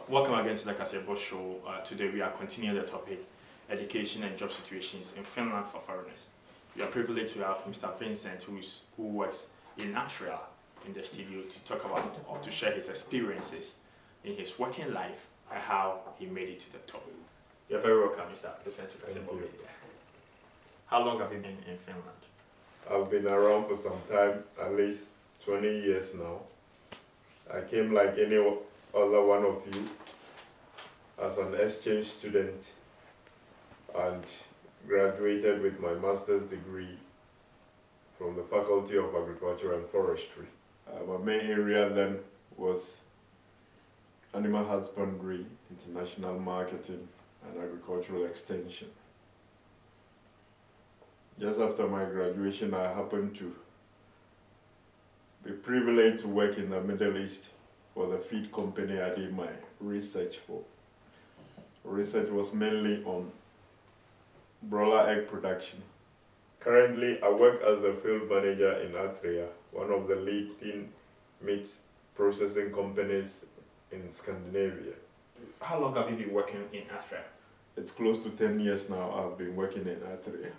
Welcome again to the Kasebo Show. Today we are continuing the topic, education and job situations in Finland for foreigners. We are privileged to have Mr. Vincent who works in Austria in the studio to talk about or to share his experiences in his working life and how he made it to the top. You're very welcome, Mr. Vincent to Kasebo. How long have you been in Finland? I've been around for some time, at least 20 years now. I came like any other one of you as an exchange student and graduated with my master's degree from the Faculty of Agriculture and Forestry. My main area then was animal husbandry, international marketing, and agricultural extension. Just after my graduation, I happened to be privileged to work in the Middle East for the feed company I did my research for. Research was mainly on broiler egg production. Currently, I work as the field manager in Atria, one of the leading meat processing companies in Scandinavia. How long have you been working in Austria? It's close to 10 years now I've been working in Atria.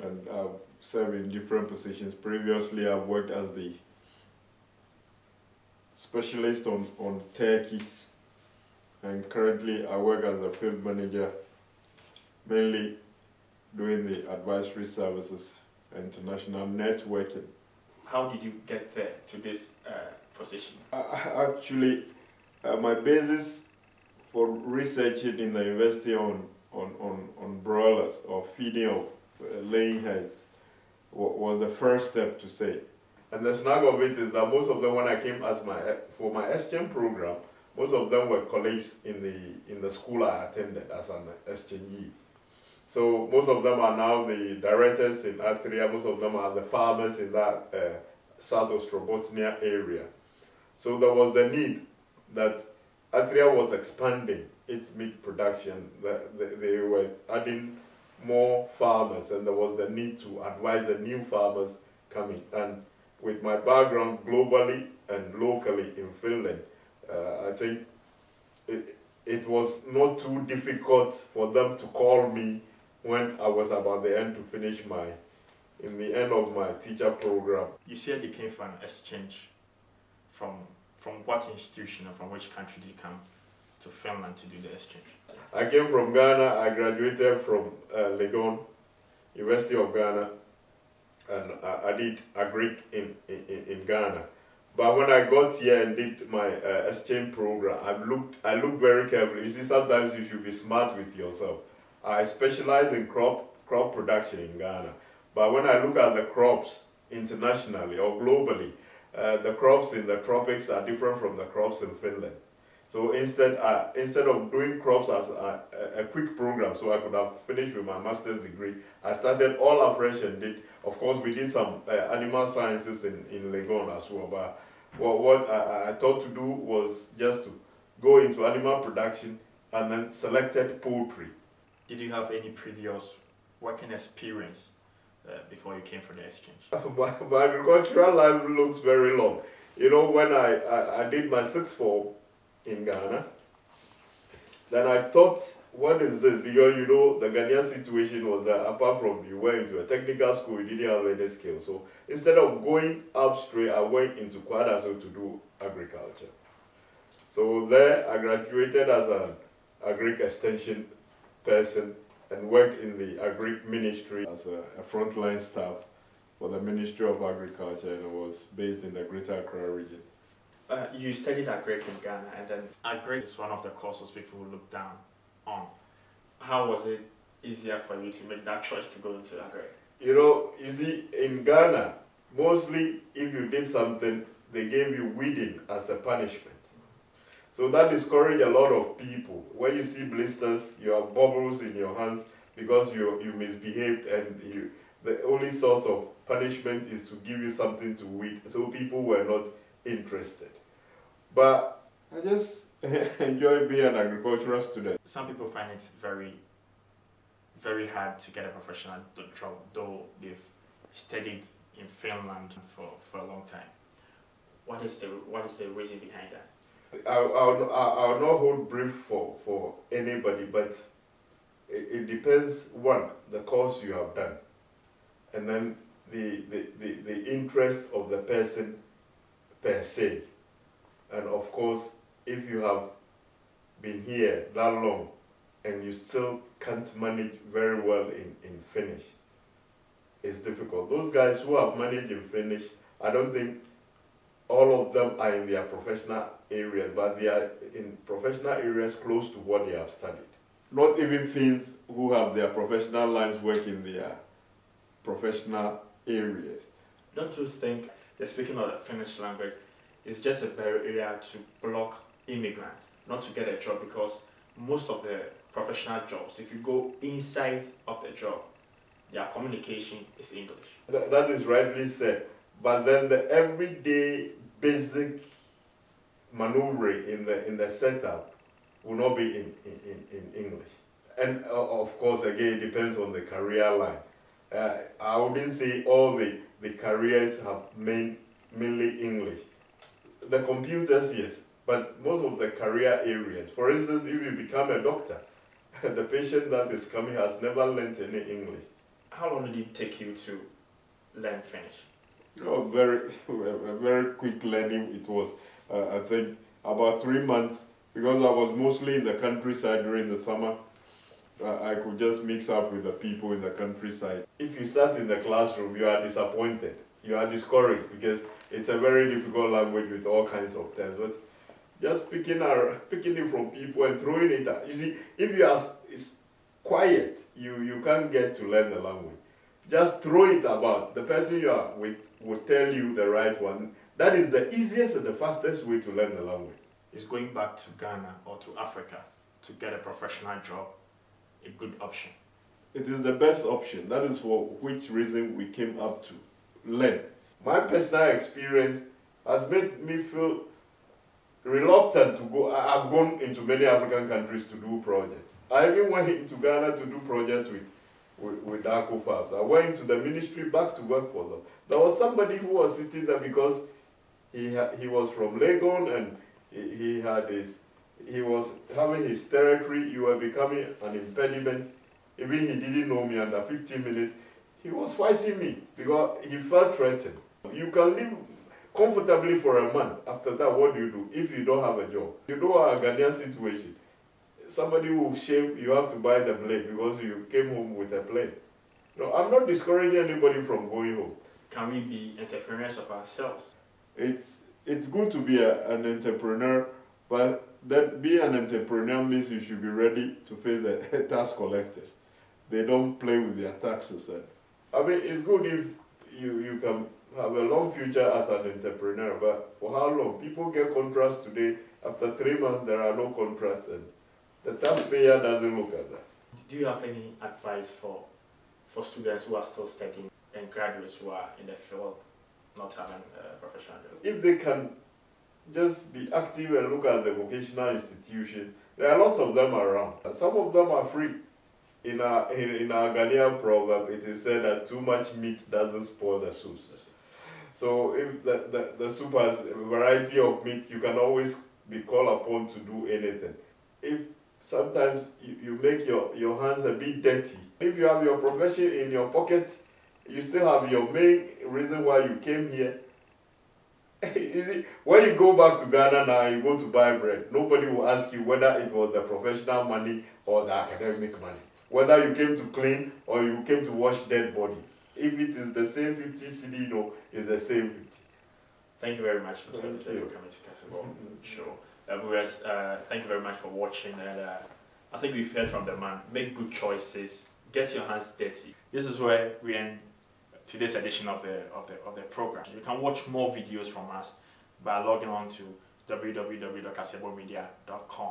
And I've served in different positions. Previously, I've worked as the specialist on turkeys, and currently I work as a field manager, mainly doing the advisory services and international networking. How did you get there to this position? Actually, my basis for researching in the university on broilers or feeding of laying hens was the first step to say. And the snag of it is that most of them, when I came as for my exchange program, most of them were colleagues in the school I attended as an exchange. So most of them are now the directors in Atria, most of them are the farmers in that South Ostrobotnia area. So there was the need that Atria was expanding its meat production. They were adding more farmers, and there was the need to advise the new farmers coming. And with my background globally and locally in Finland, I think it was not too difficult for them to call me when I was about the end to finish in the end of my teacher program. You said you came for an exchange. From what institution or from which country did you come to Finland to do the exchange? I came from Ghana. I graduated from Legon, University of Ghana, and I did agric in Ghana. But when I got here and did my exchange program, I looked very carefully. You see, sometimes you should be smart with yourself. I specialize in crop production in Ghana. But when I look at the crops internationally or globally, the crops in the tropics are different from the crops in Finland. So instead of doing crops as a quick program, so I could have finished with my master's degree, I started all afresh and did, of course, we did some animal sciences in Legon as well. But what I thought to do was just to go into animal production and then selected poultry. Did you have any previous working experience before you came for the exchange? My agricultural life looks very long. You know, when I did my sixth form in Ghana, then I thought, what is this? Because you know, the Ghanaian situation was that apart from you went into a technical school, you didn't have any skills. So instead of going up straight, I went into Kwadaso to do agriculture. So there I graduated as an agric extension person and worked in the agric ministry as a frontline staff for the Ministry of Agriculture, and I was based in the Greater Accra region. You studied agric in Ghana, and then agric is one of the courses people look down on. How was it easier for you to make that choice to go into agric? You know, you see, in Ghana, mostly if you did something, they gave you weeding as a punishment. So that discouraged a lot of people. When you see blisters, you have bubbles in your hands because you misbehaved, and the only source of punishment is to give you something to weed. So people were not interested. But I just enjoy being an agricultural student. Some people find it very, very hard to get a professional job, though they've studied in Finland for a long time. What is the reason behind that? I'll not hold brief for anybody, but it depends, one, the course you have done, and then the interest of the person per se. And of course, if you have been here that long and you still can't manage very well in Finnish, it's difficult. Those guys who have managed in Finnish, I don't think all of them are in their professional areas, but they are in professional areas close to what they have studied. Not even Finns who have their professional lines work in their professional areas. Don't you think that speaking of the Finnish language is just a barrier to block immigrants not to get a job, because most of the professional jobs, if you go inside of the job, their communication is English. That is rightly said, but then the everyday basic maneuvering in the setup will not be in English. And of course, again, it depends on the career line. I wouldn't say all the careers have mainly English. The computers, yes, but most of the career areas. For instance, if you become a doctor, the patient that is coming has never learned any English. How long did it take you to learn Finnish? Oh, a very quick learning. It was, I think, about 3 months, because I was mostly in the countryside during the summer. I could just mix up with the people in the countryside. If you sat in the classroom, you are disappointed. You are discouraged, because it's a very difficult language with all kinds of terms. But just picking it from people and throwing it out. You see, if you are quiet, you can't get to learn the language. Just throw it about. The person you are with will tell you the right one. That is the easiest and the fastest way to learn the language. Is going back to Ghana or to Africa to get a professional job a good option? It is the best option. That is for which reason we came up to learn. My personal experience has made me feel reluctant to go. I've gone into many African countries to do projects. I even went into Ghana to do projects with Darko Fabs. I went to the ministry back to work for them. There was somebody who was sitting there because he was from Legon, and he was having his territory. You were becoming an impediment. Even he didn't know me under 15 minutes. He was fighting me because he felt threatened. You can live comfortably for a month. After that, what do? If you don't have a job? You know our Ghanaian situation. Somebody will shave, you have to buy the blade because you came home with a plane. No, I'm not discouraging anybody from going home. Can we be entrepreneurs of ourselves? It's good to be an entrepreneur, but then being an entrepreneur means you should be ready to face the tax collectors. They don't play with their taxes. I mean, it's good if you can have a long future as an entrepreneur, but for how long? People get contracts today. After 3 months, there are no contracts, and the taxpayer doesn't look at that. Do you have any advice for students who are still studying and graduates who are in the field not having a professional job? If they can just be active and look at the vocational institutions, there are lots of them around. Some of them are free. In our Ghanaian proverb, it is said that too much meat doesn't spoil the soup. So if the soup has a variety of meat, you can always be called upon to do anything. If sometimes you make your hands a bit dirty, if you have your profession in your pocket, you still have your main reason why you came here. You see, when you go back to Ghana now and you go to buy bread, nobody will ask you whether it was the professional money or the academic money. Whether you came to clean or you came to wash dead body. If it is the same 50 CD, no, it's the same 50. Thank you very much, Mr. Klutse, for coming to Castle Show. Viewers, thank you very much for watching, and I think we've heard from the man. Make good choices. Get your hands dirty. This is where we end today's edition of the program. You can watch more videos from us by logging on to www.kasebomedia.com.